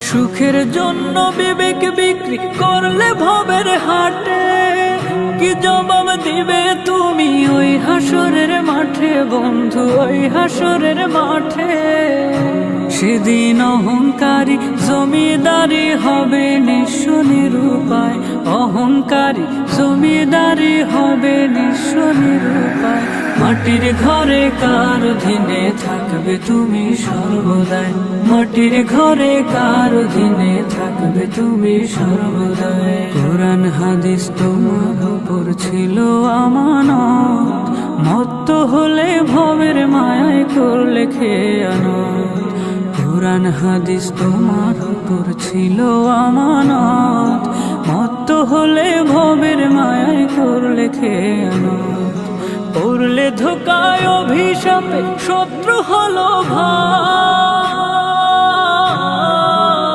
সুখের জন্য বিবেক বিক্রি করলে ভবের হাটে, কি জবাব দিবে তুমি ওই হাসরের মাঠে বন্ধু, ওই হাসরের মাঠে। সেদিন অহংকারী জমিদারি হবে নিঃস্ব নিরুপায়, অহংকারী জমিদারি হবে নিঃস্ব নিরুপায়। মাটির ঘরে কার অধীনে থাকবে তুমি সর্বদাই, মাটির ঘরে কার অধীনে থাকবে তুমি সর্বদাই। কোরআন হাদিস তোমার উপর ছিল আমানত, মত্ত হলে ভবের মায়ায় করলে খেয়ানত। কোরআন হাদিস তোমার উপর ছিল আমানত, মত্ত হলে ভবের মায়ায় করলে খেয়ানত। পড়লে ধোকায় অভিশাপে শত্রু হলো ভাই,